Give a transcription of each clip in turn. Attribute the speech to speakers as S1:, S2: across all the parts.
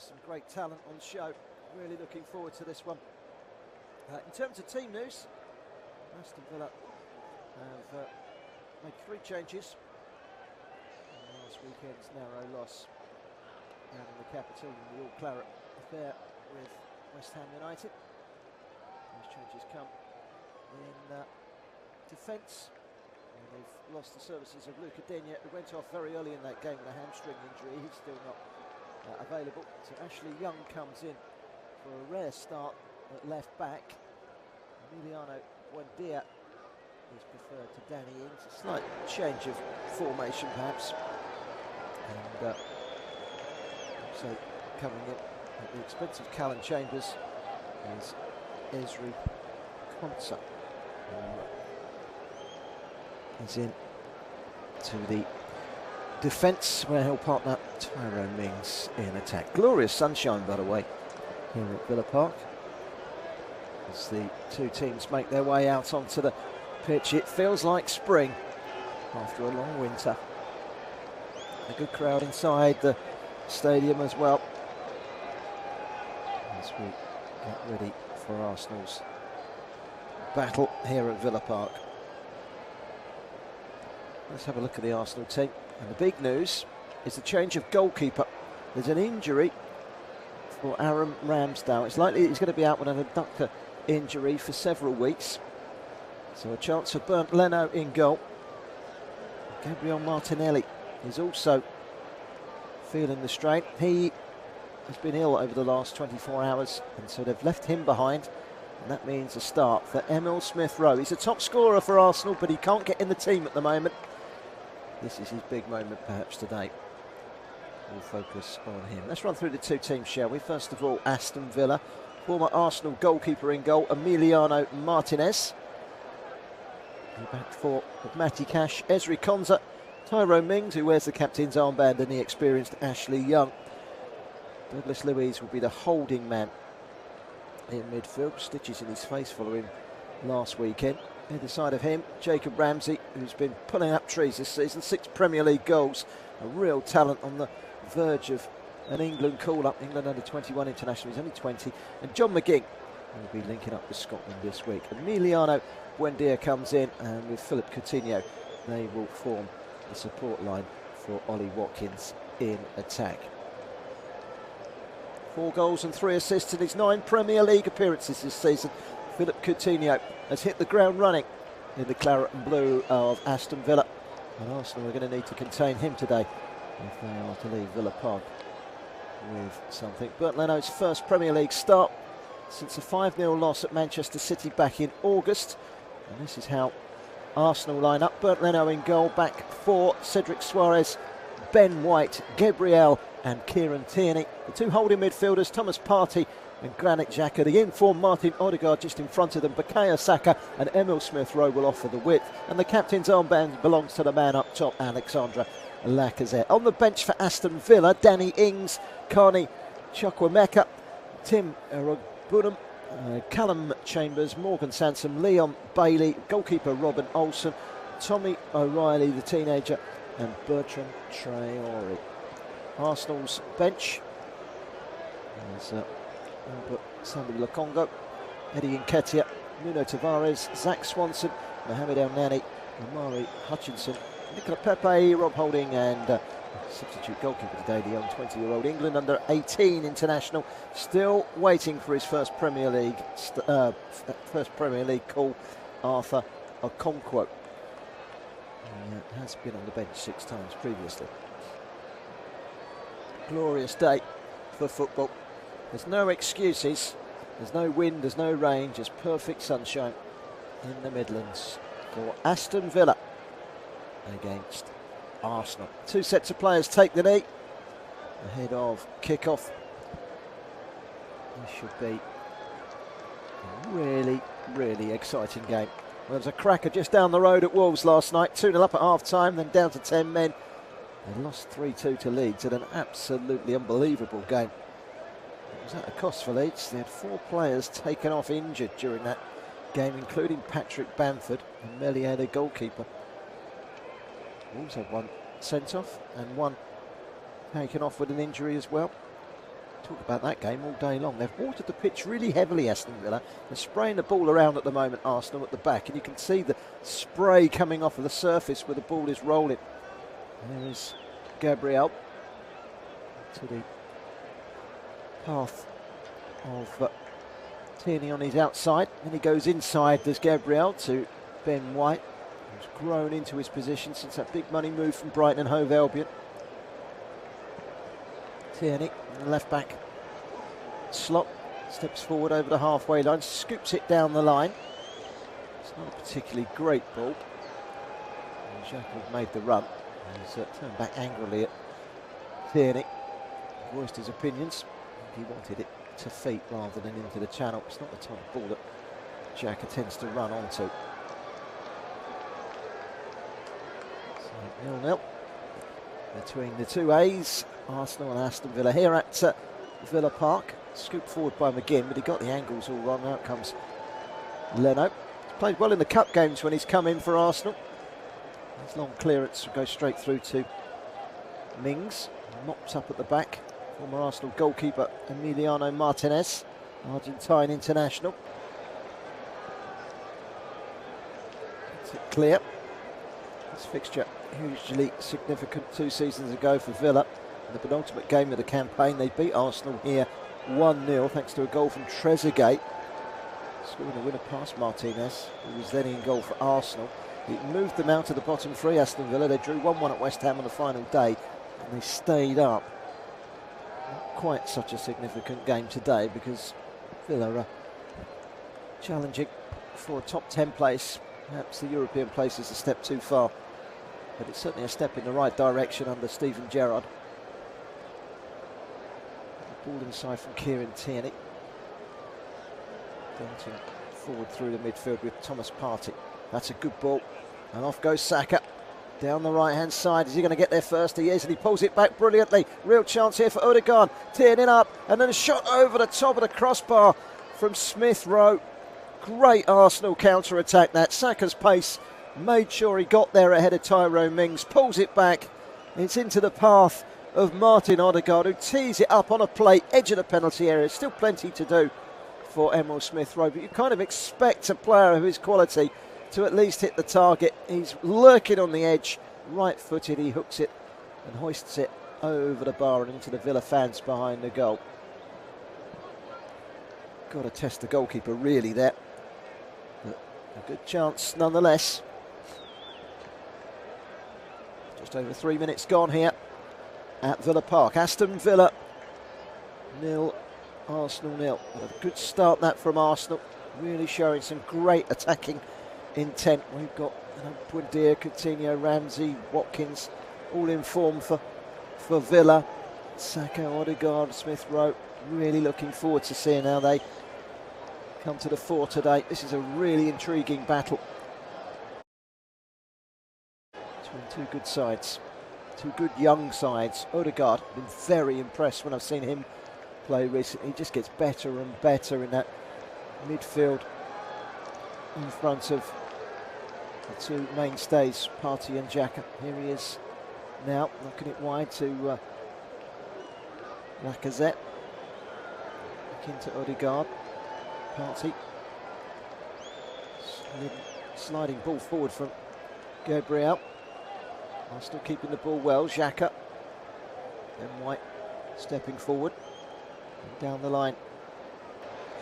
S1: Some great talent on show. Really looking forward to this one. In terms of team news, Aston Villa have made 3 changes. Last weekend's narrow loss down in the capital in the all-claret affair with West Ham United. Those changes come in defence. They've lost the services of Luca Digne, who went off very early in that game with a hamstring injury. He's still not available. So Ashley Young comes in for a rare start at left back. Emiliano Buendia is preferred to Danny Ings. A slight change of formation perhaps. And also coming in at the expense of Callum Chambers is Ezri Konsa. He's in to the defence where he'll partner Tyrone Mings in attack. Glorious sunshine, by the way, here at Villa Park as the two teams make their way out onto the pitch. It feels like spring after a long winter. A good crowd inside the stadium as well as we get ready for Arsenal's battle here at Villa Park. Let's have a look at the Arsenal team. And the big news is the change of goalkeeper. There's an injury for Aaron Ramsdale. It's likely he's going to be out with an adductor injury for several weeks. So a chance for Bernd Leno in goal. Gabriel Martinelli is also feeling the strain. He has been ill over the last 24 hours, and so they've left him behind. And that means a start for Emil Smith-Rowe. He's a top scorer for Arsenal, but he can't get in the team at the moment. This is his big moment perhaps today. We'll focus on him. Let's run through the two teams, shall we? First of all, Aston Villa. Former Arsenal goalkeeper in goal, Emiliano Martinez. The back four with Matty Cash, Ezri Konsa, Tyrone Mings, who wears the captain's armband, and the experienced Ashley Young. Douglas Luiz will be the holding man in midfield. Stitches in his face following last weekend. Either side of him, Jacob Ramsey, who's been pulling up trees this season. 6 Premier League goals. A real talent on the verge of an England call-up. England under-21 international. He's only 20. And John McGinn will be linking up with Scotland this week. Emiliano Buendia comes in, and with Philip Coutinho, they will form the support line for Ollie Watkins in attack. 4 goals and 3 assists in his 9 Premier League appearances this season. Philip Coutinho has hit the ground running in the claret and blue of Aston Villa. And Arsenal are going to need to contain him today if they are to leave Villa Park with something. Bernd Leno's first Premier League start since a 5-0 loss at Manchester City back in August. And this is how Arsenal line up. Bernd Leno in goal, back 4, Cedric Suarez, Ben White, Gabriel and Kieran Tierney. The 2 holding midfielders, Thomas Partey and Granit Xhaka. The informed Martin Odegaard just in front of them. Bukayo Saka and Emil Smith-Rowe will offer the width. And the captain's armband belongs to the man up top, Alexandre Lacazette. On the bench for Aston Villa, Danny Ings, Carney Chukwuemeka, Tim Rogbunam, Callum Chambers, Morgan Sansom, Leon Bailey, goalkeeper Robin Olsen, Tommy O'Reilly, the teenager, and Bertrand Traore. Arsenal's bench is Albert Sambi Lokonga, Eddie Nketiah, Nuno Tavares, Zach Swanson, Mohamed El Nani, Omari Hutchinson, Nicola Pepe, Rob Holding, and substitute goalkeeper today, the young 20-year-old England under-18 international, still waiting for his first Premier League call, Arthur Okonkwo. He has been on the bench 6 times previously. Glorious day for football. There's no excuses. There's no wind, there's no rain, just perfect sunshine in the Midlands for Aston Villa against Arsenal. 2 sets of players take the knee ahead of kick-off. This should be a really, really exciting game. Well, there was a cracker just down the road at Wolves last night. 2-0 up at half-time, then down to 10 men. They lost 3-2 to Leeds in an absolutely unbelievable game. It was at a cost for Leeds. They had 4 players taken off injured during that game, including Patrick Bamford and Meslier, the goalkeeper. Wolves had 1 sent off and 1 taken off with an injury as well. Talk about that game all day long. They've watered the pitch really heavily, Aston Villa. They're spraying the ball around at the moment, Arsenal, at the back, and you can see the spray coming off of the surface where the ball is rolling. There is Gabriel to the path of Tierney on his outside. Then he goes inside, there's Gabriel to Ben White, who's grown into his position since that big money move from Brighton and Hove Albion. Tierney, left back slot, steps forward over the halfway line, scoops it down the line. It's not a particularly great ball. Xhaka made the run. He's turned back angrily at Tierney, voiced his opinions. He wanted it to feet rather than into the channel. It's not the type of ball that Xhaka tends to run onto. So 0-0 between the two A's, Arsenal and Aston Villa here at Villa Park. Scooped forward by McGinn, but he got the angles all wrong. Out comes Leno. He's played well in the cup games when he's come in for Arsenal. His long clearance goes straight through to Mings. Mops up at the back. Former Arsenal goalkeeper Emiliano Martinez, Argentine international. It's clear. This fixture hugely significant 2 seasons ago for Villa. In the penultimate game of the campaign, they beat Arsenal here 1-0 thanks to a goal from Trezeguet. Scoring a winner past Martinez, who was then in goal for Arsenal. It moved them out of the bottom three, Aston Villa. They drew 1-1 at West Ham on the final day, and they stayed up. Not quite such a significant game today because Villa are challenging for a top 10 place. Perhaps the European place is a step too far, but it's certainly a step in the right direction under Steven Gerrard. Ball inside from Kieran Tierney. Darting forward through the midfield with Thomas Partey. That's a good ball. And off goes Saka. Down the right-hand side. Is he going to get there first? He is, and he pulls it back brilliantly. Real chance here for Odegaard. Tierney up, and then a shot over the top of the crossbar from Smith Rowe. Great Arsenal counter-attack that. Saka's pace made sure he got there ahead of Tyrone Mings. Pulls it back. It's into the path of Martin Odegaard, who tees it up on a plate, edge of the penalty area. Still plenty to do for Emil Smith Rowe, but you kind of expect a player of his quality to at least hit the target. He's lurking on the edge, right-footed. He hooks it and hoists it over the bar and into the Villa fans behind the goal. Got to test the goalkeeper really there, but a good chance nonetheless. Just over 3 minutes gone here at Villa Park. Aston Villa 0, Arsenal 0. A good start that from Arsenal, really showing some great attacking intent. We've got Buendia, Coutinho, Ramsey, Watkins all in form for Villa. Saka, Odegaard, Smith Rowe, really looking forward to seeing how they come to the fore today. This is a really intriguing battle between two good sides. Two good young sides. Odegaard, been very impressed when I've seen him play recently. He just gets better and better in that midfield in front of the two mainstays, Partey and Xhaka. Here he is now, knocking it wide to Lacazette. Back into Odegaard. Partey. Sliding ball forward from Gabriel. Still keeping the ball well. Xhaka. Then White stepping forward. And down the line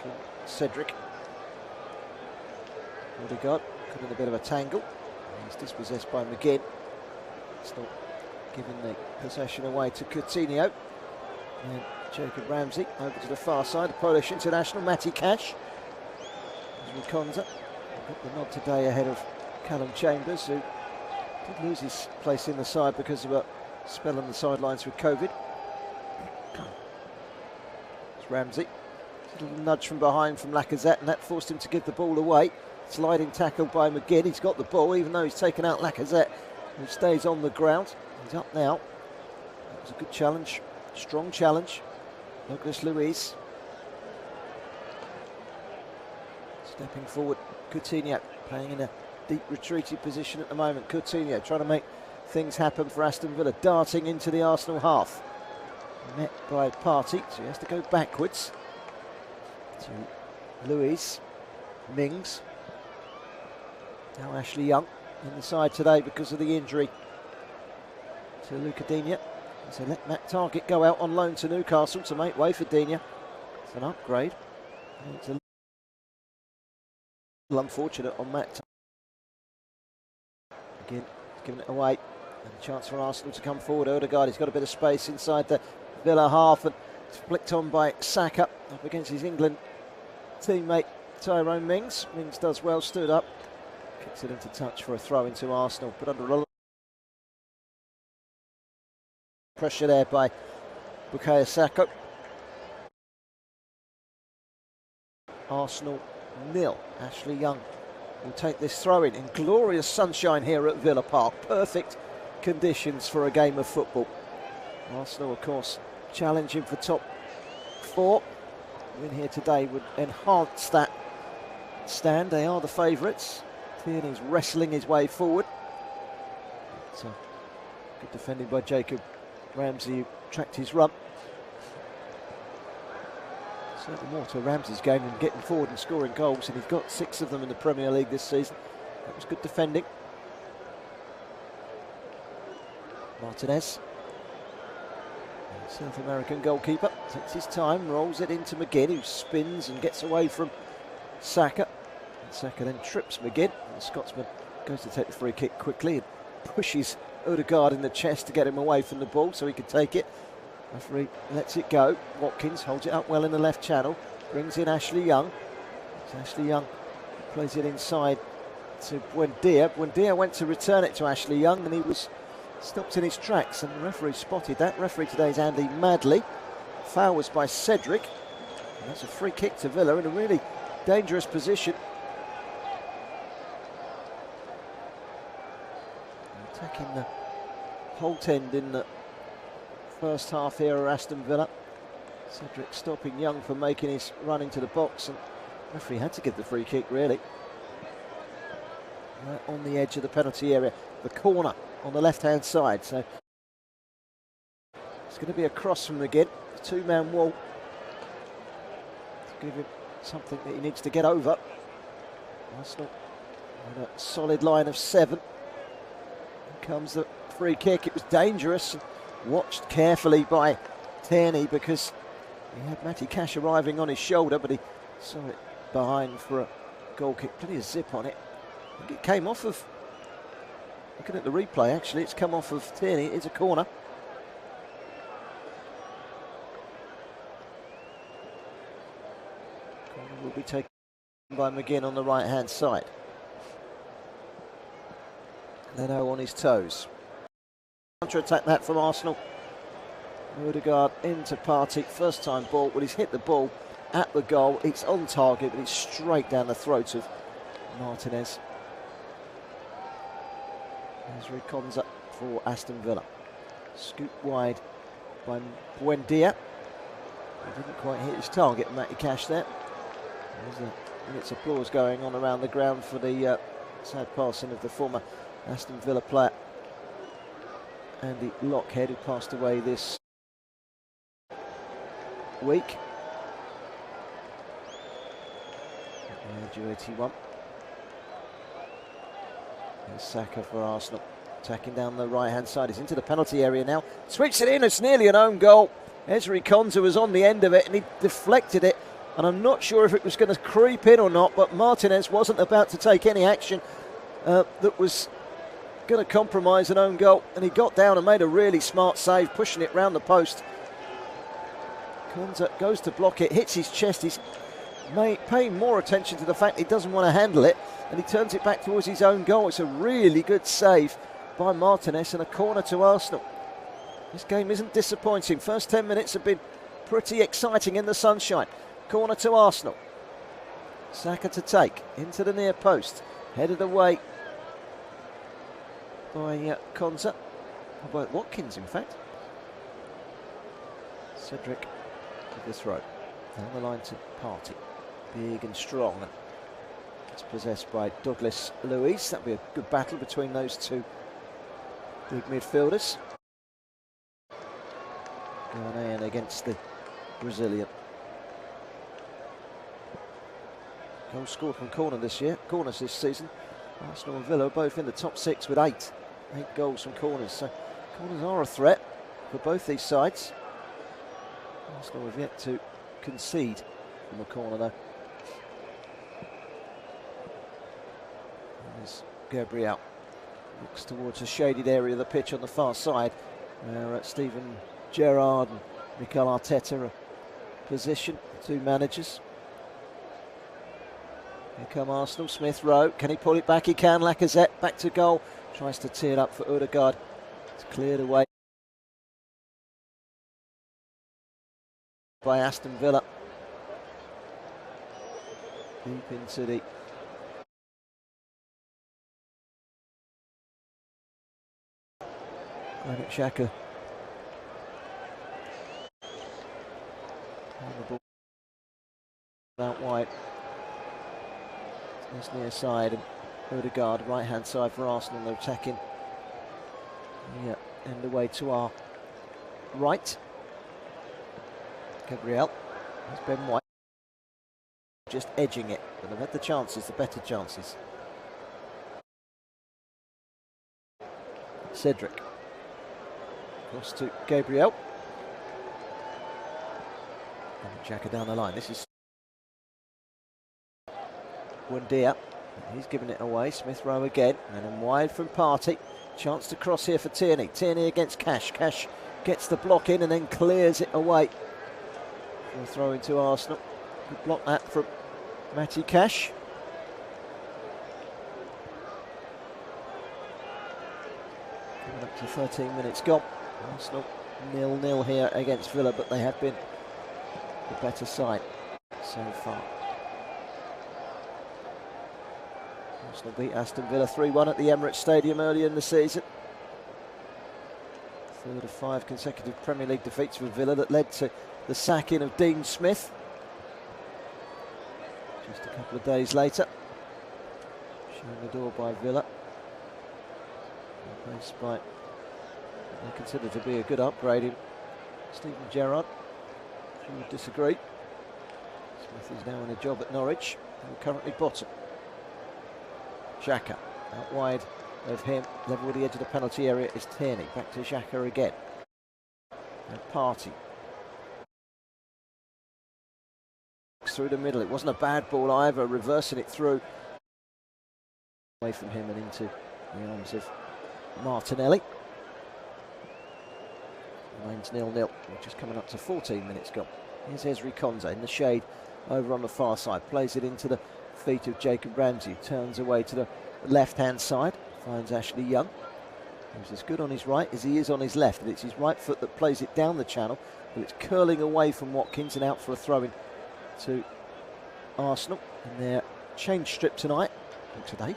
S1: from Cedric. Odegaard caught in a bit of a tangle. He's dispossessed by McGinn. Still giving the possession away to Coutinho. And Jacob Ramsey over to the far side. The Polish international, Matty Cash. Konza got the nod today ahead of Callum Chambers, who did lose his place in the side because of a spell on the sidelines with COVID. It's Ramsey. A little nudge from behind from Lacazette, and that forced him to give the ball away. Sliding tackle by McGinn. He's got the ball, even though he's taken out Lacazette, who stays on the ground. He's up now. That was a good challenge. Strong challenge. Douglas Luiz. Stepping forward. Coutinho playing in a deep retreated position at the moment. Coutinho trying to make things happen for Aston Villa, darting into the Arsenal half. met by Partey, so he has to go backwards to Luis Mings. Now Ashley Young in the side today because of the injury to Luca Digne. So let Matt Targett go out on loan to Newcastle to make way for Digne. It's an upgrade. It's a little unfortunate on Matt. Again, giving it away. And a chance for Arsenal to come forward. Odegaard, he's got a bit of space inside the Villa half, and it's flicked on by Saka up against his England teammate Tyrone Mings. Mings does well, stood up, kicks it into touch for a throw into Arsenal, but under a lot of pressure there by Bukayo Saka. Arsenal 0. Ashley Young will take this throw in glorious sunshine here at Villa Park. Perfect conditions for a game of football. Arsenal, of course, challenging for top 4. Win here today would enhance that stand. They are the favourites. Tierney's wrestling his way forward. So, good defending by Jacob Ramsey, who tracked his run. Certainly more to Ramsey's game than getting forward and scoring goals, and he's got 6 of them in the Premier League this season. That was good defending. Martinez, South American goalkeeper, takes his time, rolls it into McGinn, who spins and gets away from Saka. And Saka then trips McGinn, and the Scotsman goes to take the free kick quickly and pushes Odegaard in the chest to get him away from the ball so he could take it. Referee lets it go. Watkins holds it up well in the left channel, brings in Ashley Young. So Ashley Young plays it inside to Buendia. Buendia went to return it to Ashley Young, and he was stopped in his tracks, and the referee spotted that. Referee today is Andy Madley. Foul was by Cedric. And that's a free kick to Villa in a really dangerous position. Attacking the Holt end in the first half here are Aston Villa. Cedric stopping Young from making his run into the box, and the referee had to give the free kick really. Right on the edge of the penalty area, the corner on the left hand side. So it's going to be a cross from McGinn, a 2-man wall to give him something that he needs to get over. Arsenal on a solid line of 7. Here comes the free kick. It was dangerous, watched carefully by Tierney because he had Matty Cash arriving on his shoulder, but he saw it behind for a goal kick. Plenty of zip on it. I think it came off of, looking at the replay actually, it's come off of Tierney. It's a corner. Corner will be taken by McGinn on the right hand side. Leno on his toes. Counter-attack that from Arsenal. Odegaard into Partey, first time ball. Well, he's hit the ball at the goal. It's on target, but it's straight down the throat of Martinez. Ezri Konza for Aston Villa. Scoop wide by Buendia. He didn't quite hit his target, Matty Cash there. There's a minute's applause going on around the ground for the sad passing of the former Aston Villa player Andy Lockhead, who passed away this week at the age of 81. There's Saka for Arsenal, attacking down the right hand side. He's into the penalty area now, switches it in. It's nearly an own goal. Ezri Konza was on the end of it and he deflected it, and I'm not sure if it was going to creep in or not, but Martinez wasn't about to take any action that was going to compromise an own goal, and he got down and made a really smart save, pushing it round the post. Konza goes to block it, hits his chest. He's paying more attention to the fact he doesn't want to handle it, and he turns it back towards his own goal. It's a really good save by Martinez and a corner to Arsenal. This game isn't disappointing. First 10 minutes have been pretty exciting in the sunshine. Corner to Arsenal. Saka to take into the near post, headed away by Konza, by Watkins in fact. Cedric with the throw down the line to Partey, big and strong. It's possessed by Douglas Luiz. That'll be a good battle between those two big midfielders. Ghanaian against the Brazilian. Goal scored from corners this season. Arsenal and Villa are both in the top 6 with 8 goals from corners. So corners are a threat for both these sides. Arsenal have yet to concede from a corner though. There's Gabriel. Looks towards a shaded area of the pitch on the far side, where Steven Gerrard and Mikel Arteta are positioned, two managers. Here come Arsenal, Smith Rowe, can he pull it back? He can. Lacazette back to goal, tries to tee it up for Odegaard. It's cleared away by Aston Villa. Deep into the Granit Xhaka on the ball out wide. It's near side, and Odegaard right hand side for Arsenal. They're attacking end away to our right. Gabriel, there's Ben White just edging it, but they've had the chances, the better chances. Cedric across to Gabriel. And Xhaka down the line. This is Buendia. He's giving it away. Smith Rowe again, and then wide from Partey. Chance to cross here for Tierney. Tierney against Cash. Cash gets the block in and then clears it away. We'll throw into Arsenal. Good block that from Matty Cash. Coming up to 13 minutes gone. Arsenal 0-0 here against Villa, but they have been the better side so far. Arsenal beat Aston Villa 3-1 at the Emirates Stadium earlier in the season. Third of 5 consecutive Premier League defeats for Villa that led to the sacking of Dean Smith just a couple of days later. Shown the door by Villa. Replaced by what they consider to be a good upgrade in Steven Gerrard. If you would disagree. Smith is now in a job at Norwich. They're currently bottom. Xhaka out wide of him, level with the edge of the penalty area is Tierney. Back to Xhaka again. And Partey through the middle. It wasn't a bad ball either, reversing it through away from him and into the arms of Martinelli. Remains 0-0. We're just coming up to 14 minutes gone. Here's Ezri Konsa in the shade over on the far side. Plays it into the feet of Jacob Ramsey. Turns away to the left-hand side. Finds Ashley Young. He's as good on his right as he is on his left. And it's his right foot that plays it down the channel. But it's curling away from Watkins and out for a throw-in to Arsenal. And their change strip tonight. Not tonight.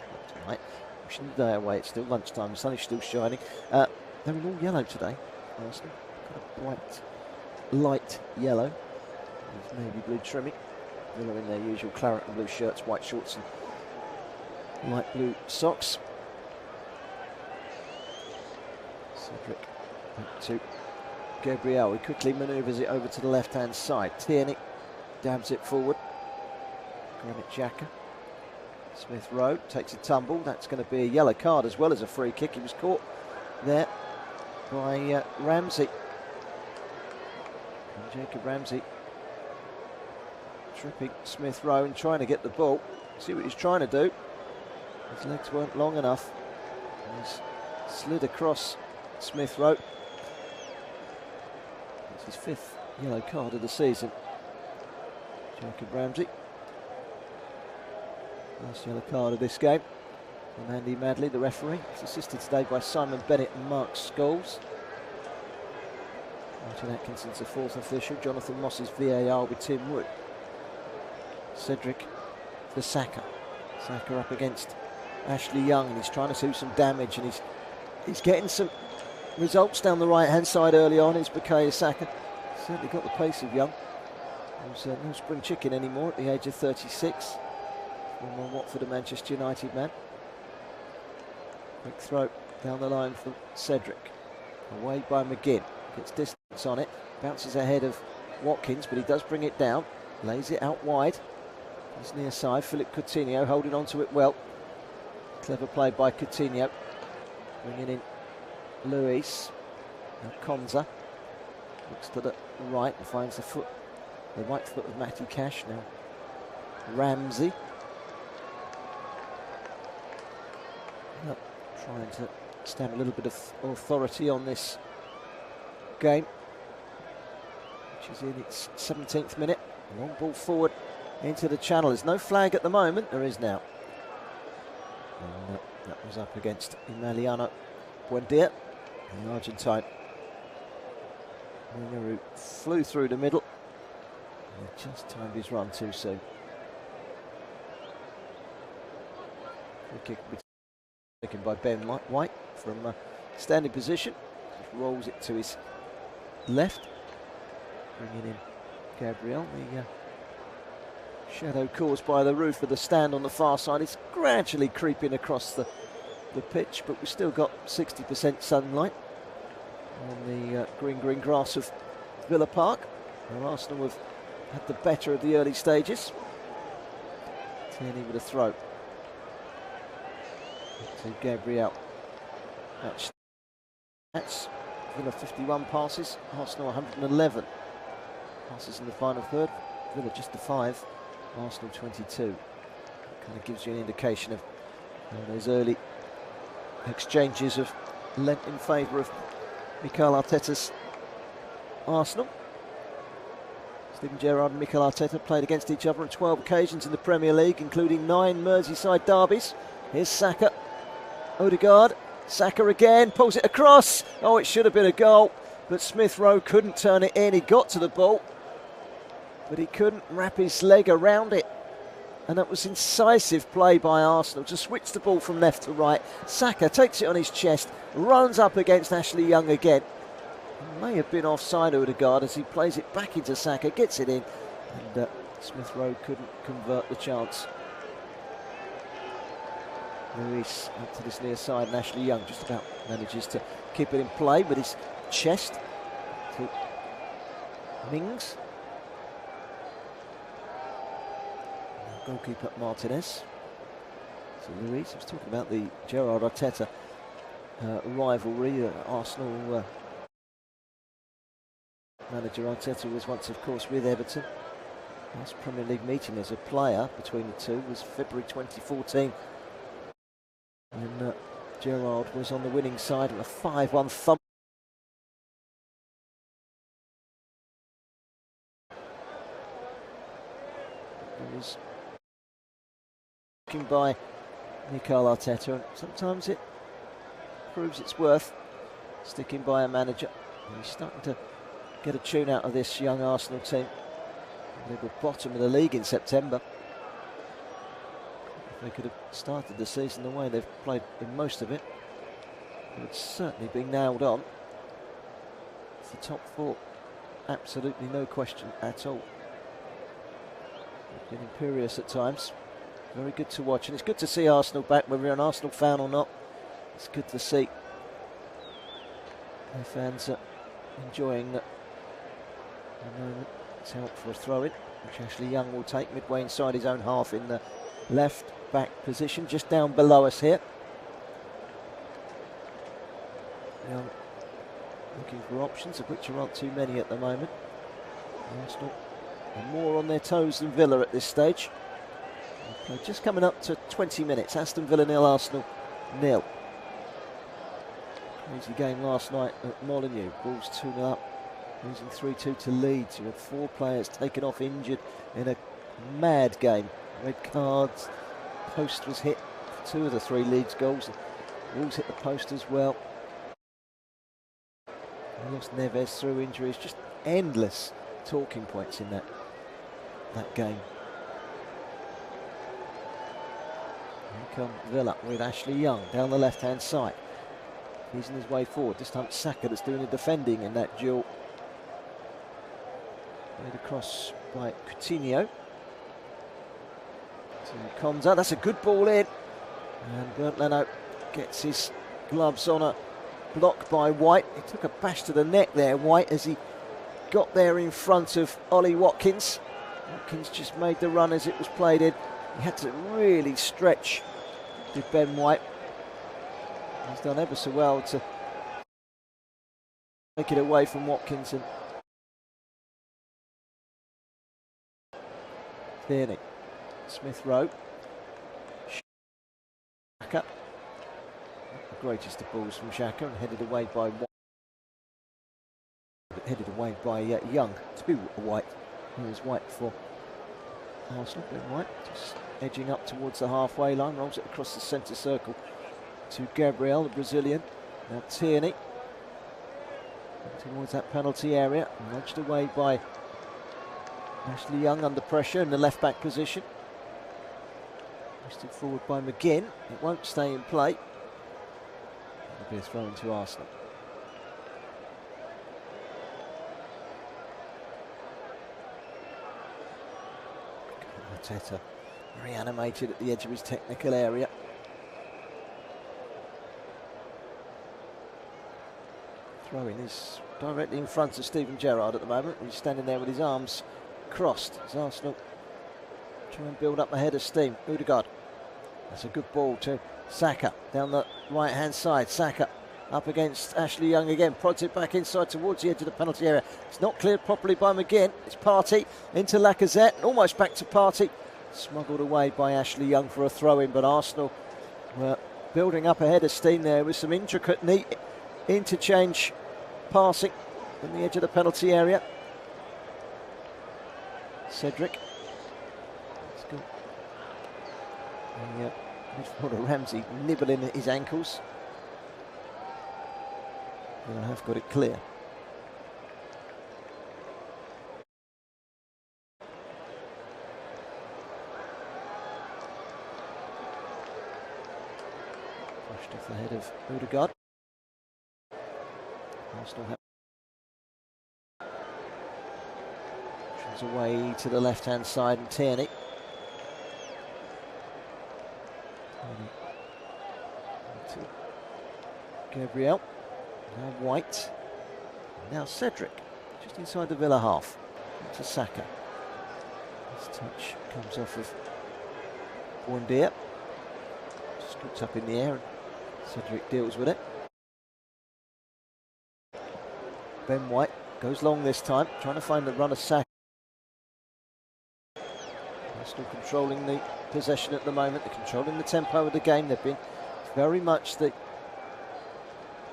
S1: Pushing the day away. It's still lunchtime. The sun is still shining. They're in all yellow today. Arsenal. Kind of bright, light yellow with navy blue trimming. Villa in their usual claret and blue shirts, white shorts and light blue socks. Cedric back to Gabriel. He quickly manoeuvres it over to the left-hand side. Tierney dabs it forward. Granit Xhaka. Smith Rowe takes a tumble. That's going to be a yellow card as well as a free kick. He was caught there by Ramsey. And Jacob Ramsey tripping Smith Rowe and trying to get the ball. See what he's trying to do. His legs weren't long enough. He's slid across Smith Rowe. It's his 5th yellow card of the season. Jacob Ramsey. Last yellow card of this game. And Andy Madley, the referee. He's assisted today by Simon Bennett and Mark Scholes. Martin Atkinson's the 4th official. Jonathan Moss is VAR with Tim Wood. Cedric for Saka. Saka up against Ashley Young, and he's trying to do some damage, and he's getting some results down the right hand side early on. Is Bukayo Saka. Certainly got the pace of Young. He's no spring chicken anymore at the age of 36. Former Watford and Manchester United man. Quick throw down the line from Cedric. Away by McGinn. Gets distance. It's on it, bounces ahead of Watkins, but he does bring it down, lays it out wide. He's near side, Philip Coutinho holding on to it well. Clever play by Coutinho. Bringing in Luis. Now Konza looks to the right and finds the right foot of Matty Cash. Now Ramsey. Trying to stamp a little bit of authority on this game, which is in its 17th minute. Long ball forward into the channel. There's no flag at the moment. There is now. And that was up against Emiliano Buendia, the Argentine winger who flew through the middle. And just timed his run too soon. Free kick taken by Ben White from standing position. Just rolls it to his left. Bringing in Gabriel. The shadow caused by the roof of the stand on the far side is gradually creeping across the pitch, but we've still got 60% sunlight on the green grass of Villa Park, where Arsenal have had the better of the early stages. Tierney with a throw to Gabriel. That's Villa 51 passes, Arsenal 111 passes in the final third. Villa just the 5, Arsenal 22. Kind of gives you an indication of those early exchanges of lent in favour of Mikel Arteta's Arsenal. Steven Gerrard and Mikel Arteta played against each other on 12 occasions in the Premier League, including 9 Merseyside derbies. Here's Saka, Odegaard, Saka again, pulls it across. Oh, it should have been a goal, but Smith Rowe couldn't turn it in. He got to the ball, but he couldn't wrap his leg around it. And that was incisive play by Arsenal to switch the ball from left to right. Saka takes it on his chest, runs up against Ashley Young again. He may have been offside, Odegaard, as he plays it back into Saka, gets it in, and Smith Rowe couldn't convert the chance. Luis up to this near side, and Ashley Young just about manages to keep it in play with his chest to Mings. Goalkeeper Martinez. So Luis, I was talking about the Gerrard Arteta rivalry. Arsenal manager Arteta was once, of course, with Everton. Last Premier League meeting as a player between the two was February 2014. And Gerrard was on the winning side of a 5-1 thump. It was by Mikel Arteta, and sometimes it proves its worth sticking by a manager. And he's starting to get a tune out of this young Arsenal team. They were bottom of the league in September. If they could have started the season the way they've played in most of it, it would certainly be nailed on. It's the top 4, absolutely no question at all. They've been imperious at times. Very good to watch, and it's good to see Arsenal back, whether you're an Arsenal fan or not. It's good to see their fans enjoying the moment. It's out for a throw-in, which Ashley Young will take midway inside his own half in the left back position, just down below us here. Young looking for options, of which there aren't too many at the moment. Arsenal are more on their toes than Villa at this stage. Just coming up to 20 minutes. Aston Villa 0, Arsenal 0. Crazy game last night at Molineux. Wolves 2-0 up, losing 3-2 to Leeds. You had 4 players taken off injured in a mad game. Red cards. Post was hit for 2 of the 3 Leeds goals. Wolves hit the post as well. They lost Neves through injuries. Just endless talking points in that game. Here come Villa with Ashley Young down the left-hand side. He's on his way forward. This time Saka that's doing the defending in that duel. Played across by Coutinho. To Konza. That's a good ball in. And Bernd Leno gets his gloves on a blocked by White. He took a bash to the neck there, White, as he got there in front of Ollie Watkins. Watkins just made the run as it was played in. He had to really stretch, did Ben White. He's done ever so well to take it away from Watkins. And Tierney, Smith Rowe, Xhaka. Not the greatest of balls from Xhaka, and headed away by White. Headed away by Young to White. He was White for Arsenal. Ben White just edging up towards the halfway line, rolls it across the centre circle to Gabriel, the Brazilian. Now Tierney towards that penalty area, nudged away by Ashley Young under pressure in the left back position. Pushed it forward by McGinn. It won't stay in play. It'll be a throw into Arsenal. Arteta very animated at the edge of his technical area. Throwing is directly in front of Steven Gerrard at the moment. He's standing there with his arms crossed as Arsenal try and build up a head of steam. Odegaard. That's a good ball to Saka down the right hand side. Saka up against Ashley Young again, prods it back inside towards the edge of the penalty area. It's not cleared properly by McGinn. It's Partey into Lacazette, almost back to Partey. Smuggled away by Ashley Young for a throw-in, but Arsenal were building up a head of steam there with some intricate, neat interchange passing from the edge of the penalty area. Cedric. Let's go. Midfielder Ramsey nibbling at his ankles. I have got it clear. Pushed off the head of Odegaard. Arsenal have away to the left hand side, and Tierney. Gabriel. Now White. Now Cedric. Just inside the Villa half. To Saka. This touch comes off of Buendia. Scoots up in the air and Cedric deals with it. Ben White goes long this time, trying to find the run of Saka. Still controlling the possession at the moment. They're controlling the tempo of the game. They've been very much the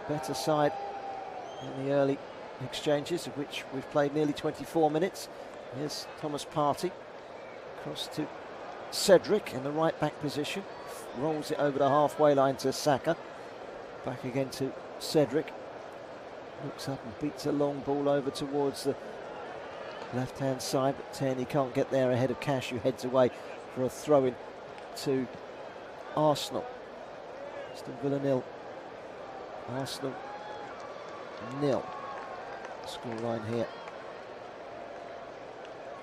S1: better side in the early exchanges, of which we've played nearly 24 minutes. Here's Thomas Partey. Across to Cedric in the right back position. Rolls it over the halfway line to Saka. Back again to Cedric. Looks up and beats a long ball over towards the left-hand side, but Tierney can't get there ahead of Cash, who heads away for a throw-in to Arsenal. Aston Villa 0. Arsenal 0. Scoreline here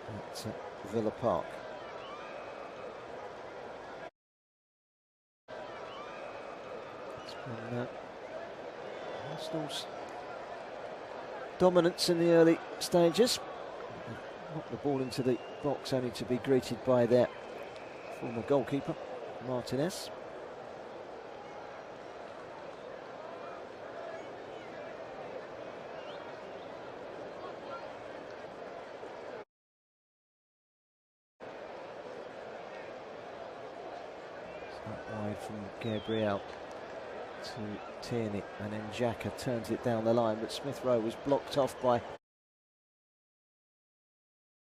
S1: at Villa Park. It's been Arsenal's dominance in the early stages. Knocked the ball into the box, only to be greeted by their former goalkeeper, Martinez. Wide from Gabriel to Tierney, and then Xhaka turns it down the line, but Smith Rowe was blocked off by...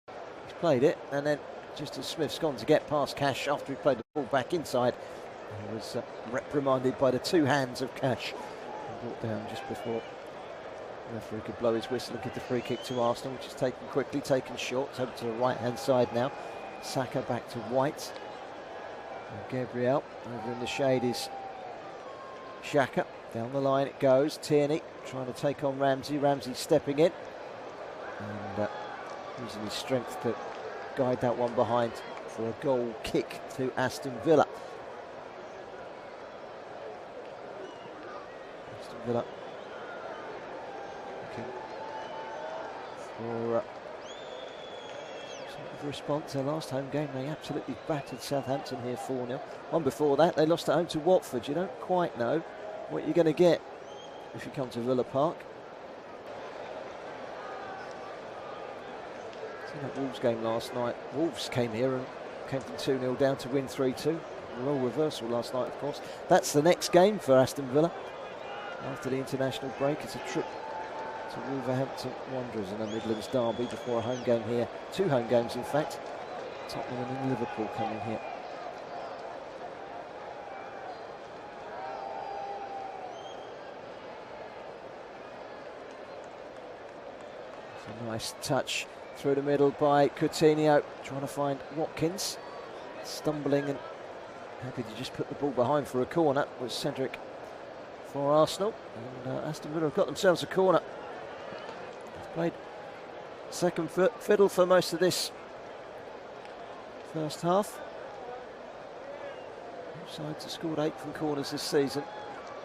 S1: He's played it, and then just as Smith's gone to get past Cash after he played the ball back inside, he was reprimanded by the two hands of Cash and brought down just before the referee could blow his whistle and give the free kick to Arsenal, which is taken quickly, taken short. It's over to the right hand side now. Saka back to White. And Gabriel over in the shade is Xhaka. Down the line it goes. Tierney trying to take on Ramsey. Ramsey stepping in and using his strength to guide that one behind for a goal kick to Aston Villa. Aston Villa for sort of response. Their last home game, they absolutely battered Southampton here 4-0. One before that, they lost at home to Watford. You don't quite know what you're going to get if you come to Villa Park. See that Wolves game last night. Wolves came here and came from 2-0 down to win 3-2. Role reversal last night, of course. That's the next game for Aston Villa. After the international break, it's a trip to Wolverhampton Wanderers in a Midlands derby before a home game here. 2 home games, in fact. Tottenham and Liverpool coming here. It's a nice touch through the middle by Coutinho, trying to find Watkins. Stumbling and happy to just put the ball behind for a corner was Cedric for Arsenal. And Aston Villa have got themselves a corner. They've played second fiddle for most of this first half. Both sides have scored 8 from corners this season.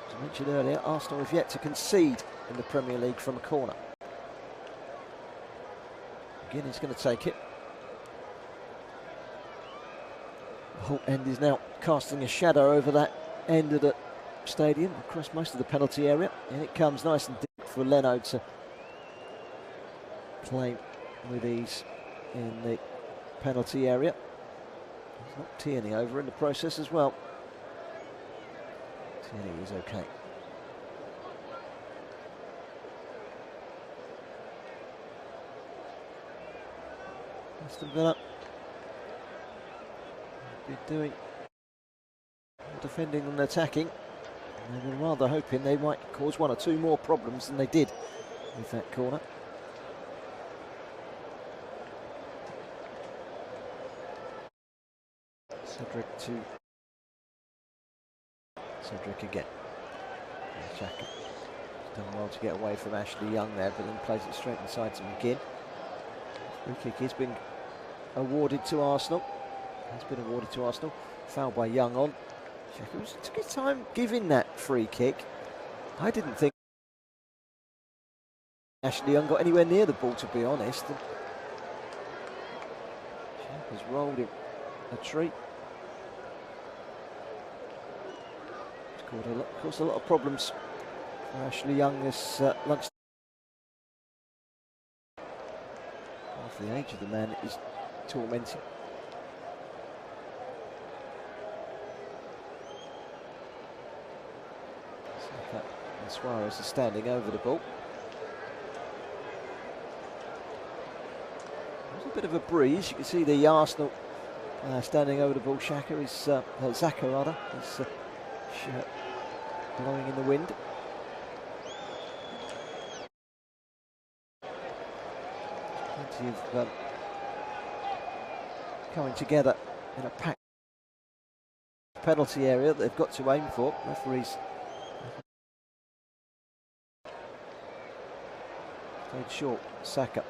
S1: As I mentioned earlier, Arsenal have yet to concede in the Premier League from a corner. Again, he's going to take it. The whole end is now casting a shadow over that end of the stadium, across most of the penalty area. And it comes nice and deep for Leno to play with ease in the penalty area. He's knocked Tierney over in the process as well. Tierney is okay. Aston Villa be doing defending and attacking. And they were rather hoping they might cause 1 or 2 more problems than they did with that corner. Cedric again. Xhaka done well to get away from Ashley Young there, but then plays it straight inside to McGinn. Free kick has been awarded to Arsenal. Foul by Young on. Xhaka took his time giving that free kick. I didn't think Ashley Young got anywhere near the ball, to be honest. Xhaka's rolled him a treat. It's caused a lot of problems for Ashley Young this lunch. Half the age of the man is tormenting. Saka and Suarez are standing over the ball. There's a bit of a breeze. You can see the Arsenal standing over the ball. Xhaka is Xhaka rather. His shirt blowing in the wind. Plenty of coming together in a packed penalty area that they've got to aim for. Referees played short. Saka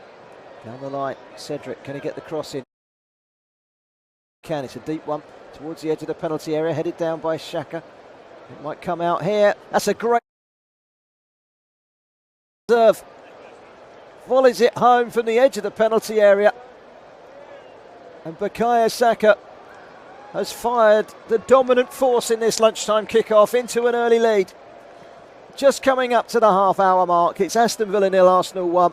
S1: down the line. Cedric, can he get the cross in? Can. It's a deep one towards the edge of the penalty area, headed down by Xhaka. It might come out here. That's a great serve. Volleys it home from the edge of the penalty area. And Bukayo Saka has fired the dominant force in this lunchtime kickoff into an early lead. Just coming up to the half-hour mark. It's Aston Villa 0, Arsenal 1.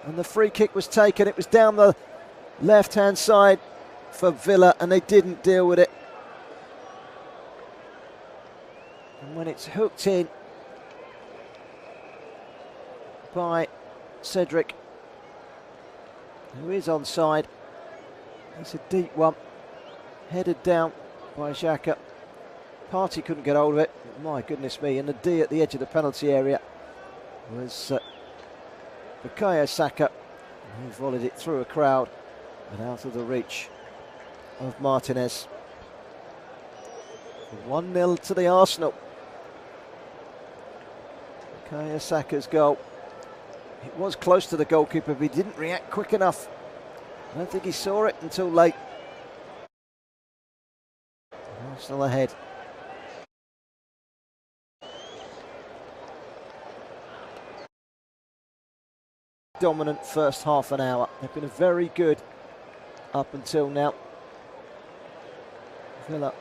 S1: And the free kick was taken. It was down the left-hand side for Villa, and they didn't deal with it. And when it's hooked in by Cedric, who is onside, it's a deep one, headed down by Xhaka. Partey couldn't get hold of it. My goodness me, and the D at the edge of the penalty area was Bukayo Saka, who volleyed it through a crowd and out of the reach of Martinez. 1-0 to the Arsenal. Bukayo Saka's goal. It was close to the goalkeeper, but he didn't react quick enough. I don't think he saw it until late. Arsenal ahead. dominant first half an hour. They've been very good up until now. Villa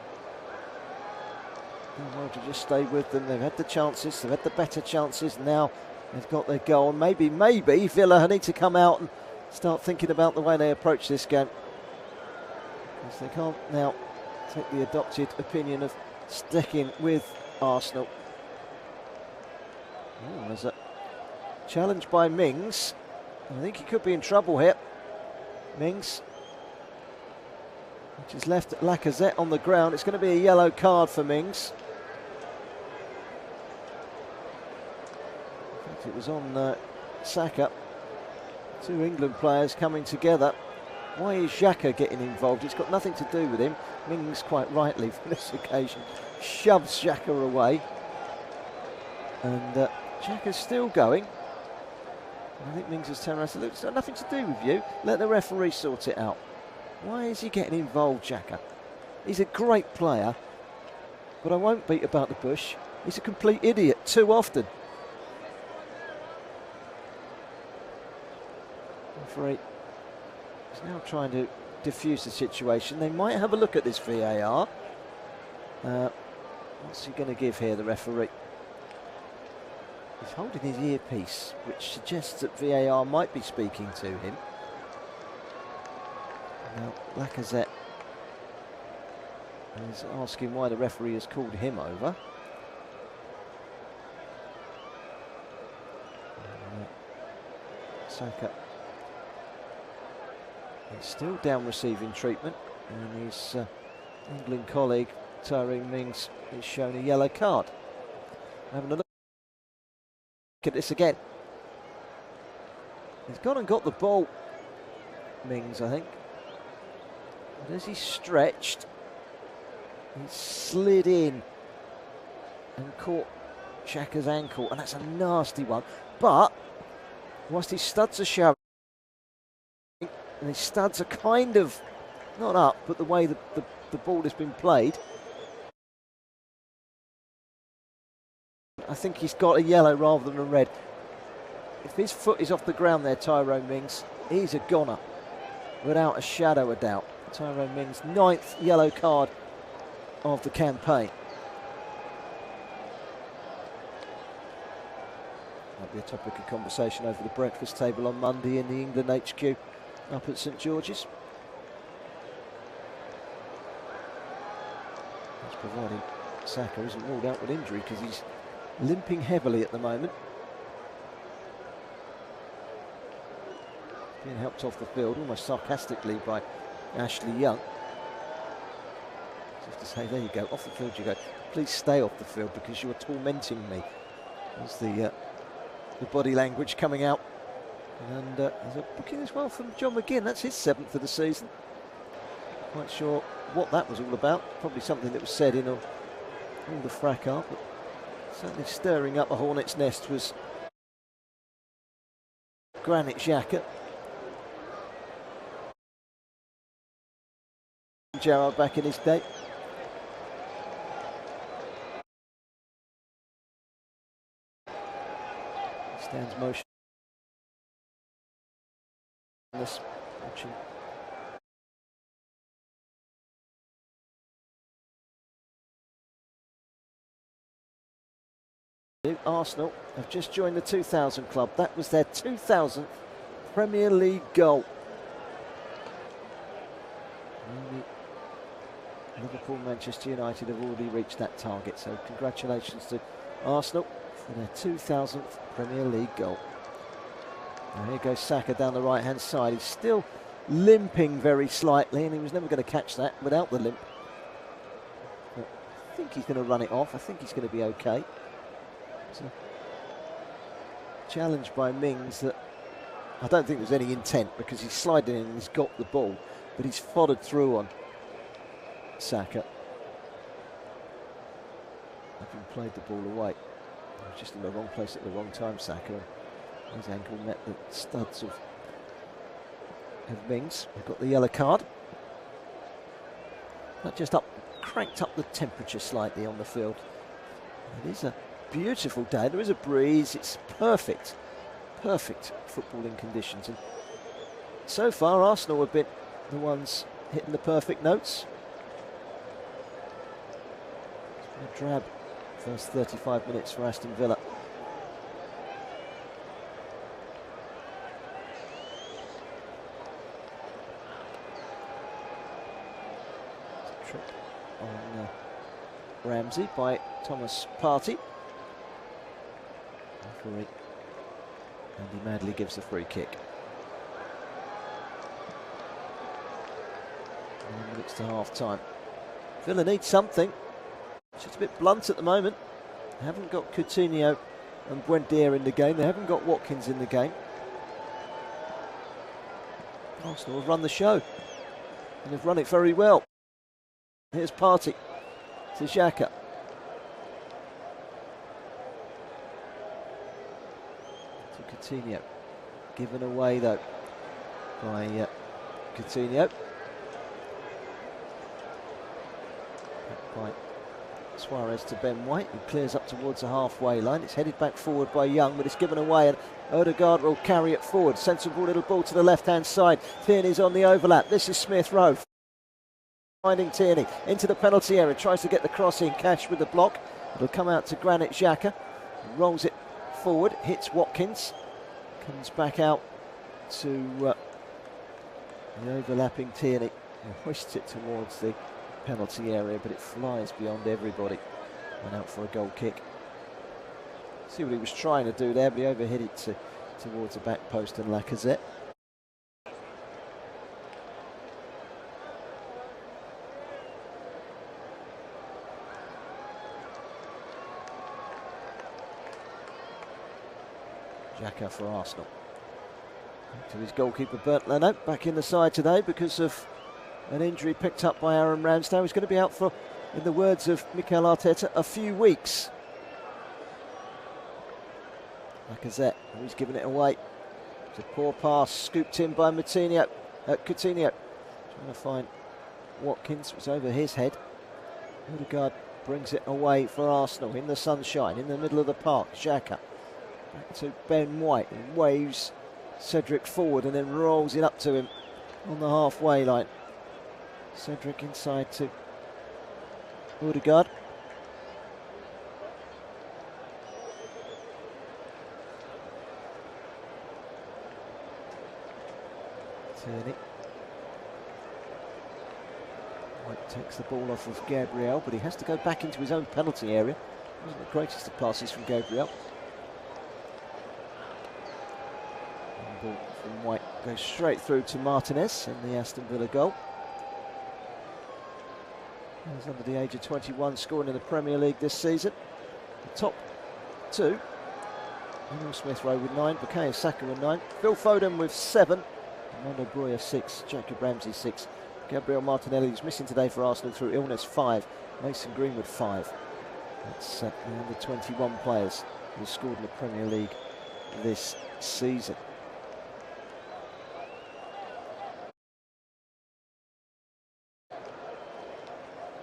S1: well to just stay with them. They've had the chances, they've had the better chances. Now they've got their goal. And maybe Villa need to come out and start thinking about the way they approach this game. Because they can't now take the adopted opinion of sticking with Arsenal. Oh, there's a challenge by Mings. I think he could be in trouble here. Mings, which is left Lacazette on the ground. It's going to be a yellow card for Mings. In fact, it was on Saka. Two England players coming together. Why is Xhaka getting involved? It's got nothing to do with him. Mings, quite rightly for this occasion, shoves Xhaka away. And Xhaka's still going. I think Mings has turned around and said, look, it's got nothing to do with you. Let the referee sort it out. Why is he getting involved, Xhaka? He's a great player, but I won't beat about the bush. He's a complete idiot too often. Referee is now trying to diffuse the situation. They might have a look at this VAR. What's he going to give here, the referee? He's holding his earpiece, which suggests that VAR might be speaking to him. Now, Lacazette is asking why the referee has called him over. Saka is still down receiving treatment, and his England colleague, Tyrone Mings, is shown a yellow card. Having a look at this again. He's gone and got the ball, Mings, I think. And as he stretched, he slid in and caught Xhaka's ankle, and that's a nasty one. But whilst his studs are showing, and his studs are kind of not up, but the way that the ball has been played, I think he's got a yellow rather than a red. If his foot is off the ground there, Tyrone Mings, he's a goner, without a shadow of doubt. Tyrone Mings' 9th yellow card of the campaign. Might be a topic of conversation over the breakfast table on Monday in the England HQ up at St George's. That's providing Saka isn't ruled out with injury, because he's limping heavily at the moment. Being helped off the field almost sarcastically by Ashley Young. Just to say, there you go, off the field you go. Please stay off the field because you are tormenting me. There's the body language coming out. And there's a booking as well from John McGinn. That's his 7th of the season. Quite sure what that was all about. Probably something that was said in all the fracas, but certainly stirring up a hornet's nest was Granit Xhaka. Gerrard back in his day. Stands motion. Watching. Arsenal have just joined the 2000 club. That was their 2000th Premier League goal. Liverpool, Manchester United have already reached that target, so congratulations to Arsenal for their 2000th Premier League goal. Now here goes Saka down the right hand side. He's still limping very slightly, and he was never going to catch that without the limp. But I think he's going to run it off. I think he's going to be okay. It's a challenge by Mings that I don't think there's any intent, because he's sliding in and he's got the ball, but he's foddered through on Saka. Having played the ball away. He was just in the wrong place at the wrong time, Saka. His ankle met the studs of Mings. We've got the yellow card. That just cranked up the temperature slightly on the field. It is a beautiful day. There is a breeze. It's perfect perfect footballing conditions. And so far, Arsenal have been the ones hitting the perfect notes. It's been a drab first 35 minutes for Aston Villa. Trick on Ramsey by Thomas Partey. Referee Andy Madley gives the free kick. 9 minutes to half time. Villa need something. It's just a bit blunt at the moment. They haven't got Coutinho and Buendia in the game. They haven't got Watkins in the game. Arsenal have run the show, and they've run it very well. Here's Partey to Xhaka. To Coutinho. Given away though by Coutinho. By Suarez to Ben White, who clears up towards the halfway line. It's headed back forward by Young, but it's given away, and Odegaard will carry it forward. Sensible little ball to the left-hand side. Tierney's on the overlap. This is Smith Rowe. Finding Tierney into the penalty area, tries to get the cross in. Cash with the block. It'll come out to Granit Xhaka. Rolls it forward, hits Watkins. Comes back out to the overlapping Tierney. He hoists it towards the penalty area, but it flies beyond everybody. Went out for a goal kick. See what he was trying to do there, but he overhit it towards the back post and Lacazette. Xhaka for Arsenal. Back to his goalkeeper Bernd Leno, back in the side today because of an injury picked up by Aaron Ramsdale. He's going to be out for, in the words of Mikel Arteta, a few weeks. Lacazette, he's given it away. It's a poor pass, scooped in by Coutinho. Trying to find Watkins, it was over his head. Odegaard brings it away for Arsenal in the sunshine, in the middle of the park. Xhaka back to Ben White, and waves Cedric forward and then rolls it up to him on the halfway line. Cedric inside to Odegaard. Tierney. White takes the ball off of Gabriel, but he has to go back into his own penalty area. Wasn't the greatest of passes from Gabriel. And the ball from White goes straight through to Martinez in the Aston Villa goal. He's under the age of 21, scoring in the Premier League this season. The top two: Emil Smith Rowe with 9, Bukayo Saka with 9, Phil Foden with 7, Armando Broja 6, Jacob Ramsey 6, Gabriel Martinelli, who's missing today for Arsenal through illness, 5, Mason Greenwood 5. That's the under 21 players who scored in the Premier League this season.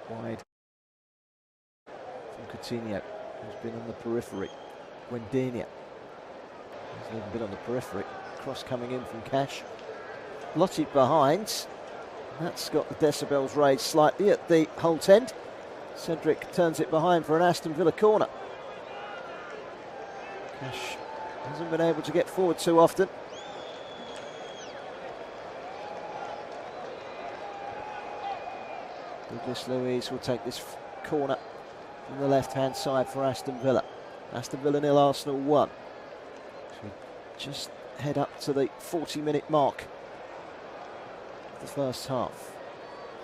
S1: Wide from Coutinho, who's been on the periphery. Buendia hasn't even been on the periphery. Cross coming in from Cash. Blotted behind. That's got the decibels raised slightly at the Holt end. Cedric turns it behind for an Aston Villa corner. Cash hasn't been able to get forward too often. Douglas Luiz will take this corner from the left-hand side for Aston Villa. Aston Villa 0, Arsenal 1. So we just head up to the 40-minute mark of the first half.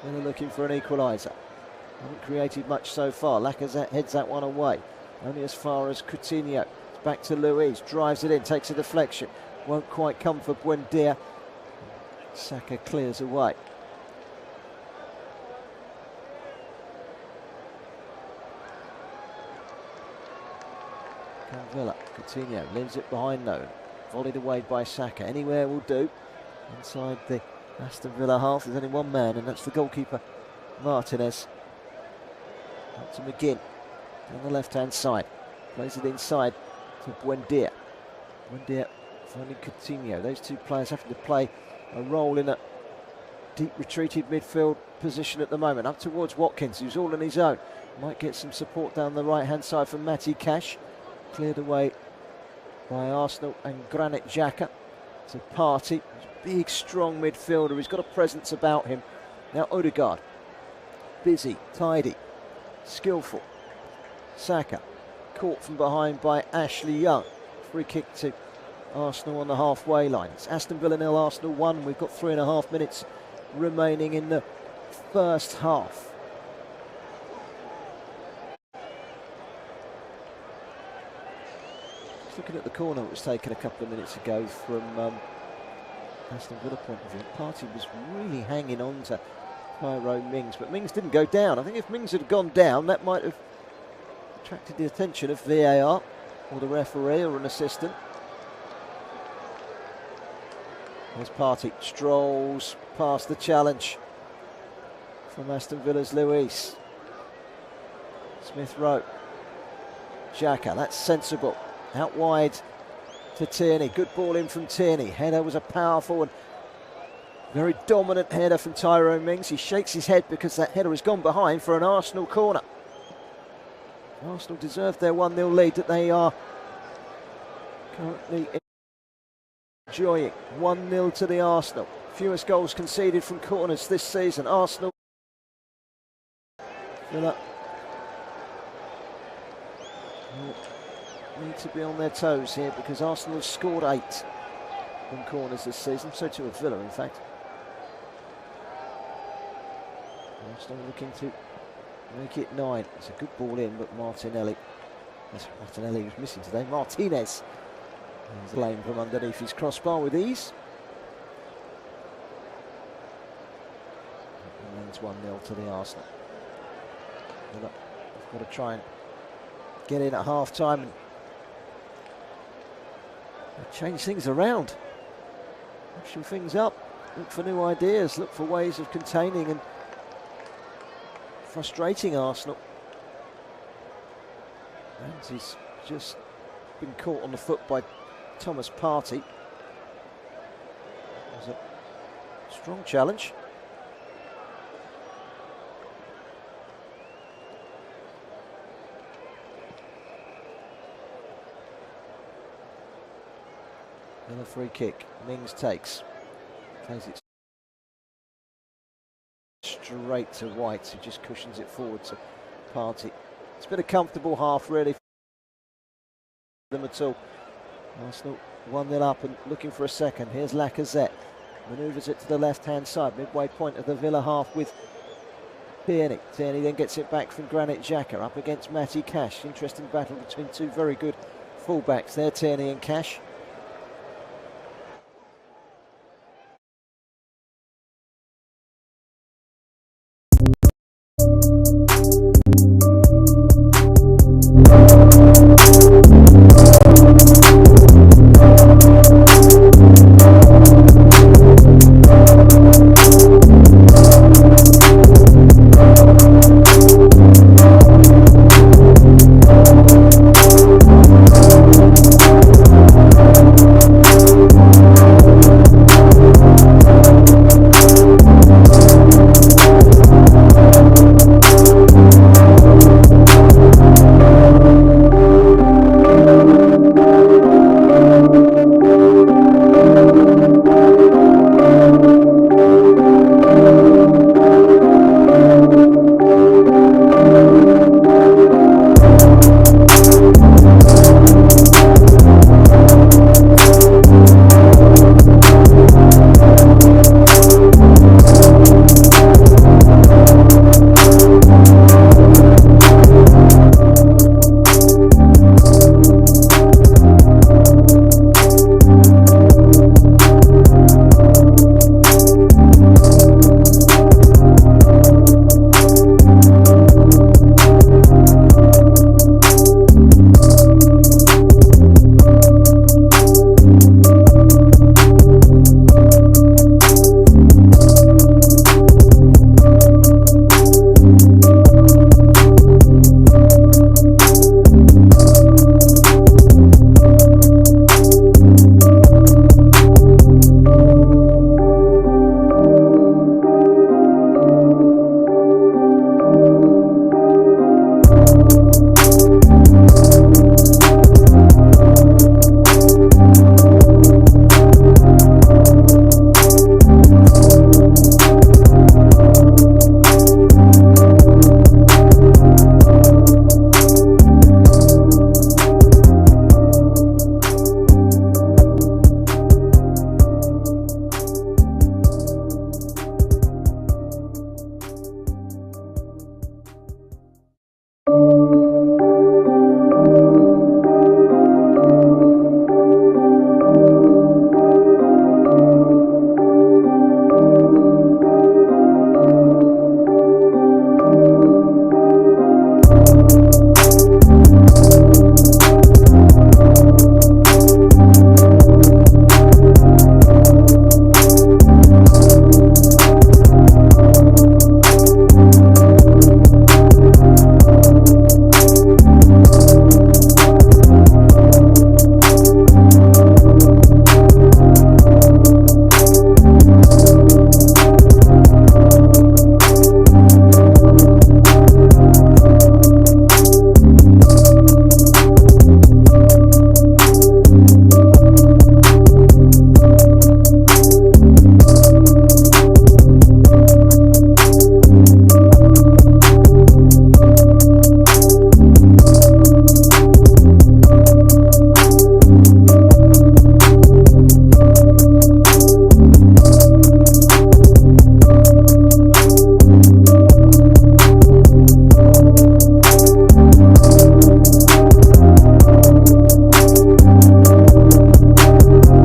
S1: Villa looking for an equaliser. Haven't created much so far. Lacazette heads that one away. Only as far as Coutinho. It's back to Luiz. Drives it in, takes a deflection. Won't quite come for Buendia. Saka clears away. Villa, Coutinho leaves it behind though. Volleyed away by Saka. Anywhere will do. Inside the Aston Villa half, there's only one man, and that's the goalkeeper, Martinez. Up to McGinn on the left-hand side. Plays it inside to Buendia. Buendia finding Coutinho. Those two players having to play a role in a deep retreated midfield position at the moment. Up towards Watkins, who's all on his own. Might get some support down the right-hand side from Matty Cash. Cleared away by Arsenal and Granit Xhaka. It's a Partey, big, strong midfielder. He's got a presence about him. Now Odegaard, busy, tidy, skillful. Saka, caught from behind by Ashley Young. Free kick to Arsenal on the halfway line. It's Aston Villa 0, Arsenal 1. We've got 3.5 minutes remaining in the first half. Just looking at the corner that was taken a couple of minutes ago from Aston Villa point of view. Partey was really hanging on to Tyrone Mings, but Mings didn't go down. I think if Mings had gone down, that might have attracted the attention of VAR or the referee or an assistant. There's Partey, strolls past the challenge from Aston Villa's Luis. Smith Rowe. Xhaka, that's sensible. Out wide to Tierney. Good ball in from Tierney. Header was a powerful and very dominant header from Tyrone Mings. He shakes his head because that header has gone behind for an Arsenal corner. Arsenal deserved their 1-0 lead that they are currently enjoying. 1-0 to the Arsenal. Fewest goals conceded from corners this season. Arsenal Villa need to be on their toes here because Arsenal have scored 8 from corners this season. So too have Villa, in fact. Arsenal looking to make it 9. It's a good ball in, but Martinelli was missing today. Martinez is lane from underneath his crossbar with ease. And it's 1-0 to the Arsenal. They've got to try and get in at half-time and change things around. Action things up. Look for new ideas. Look for ways of containing and frustrating Arsenal. And he's just been caught on the foot by Thomas Partey. It was a strong challenge. And a free kick. Mings takes. Plays it straight to White, who just cushions it forward to Partey. It's been a comfortable half, really, for them at all. Arsenal 1-0 up and looking for a second. Here's Lacazette. Manoeuvres it to the left-hand side, midway point of the Villa half with Tierney. Tierney then gets it back from Granit Xhaka up against Matty Cash. Interesting battle between two very good fullbacks there, Tierney and Cash.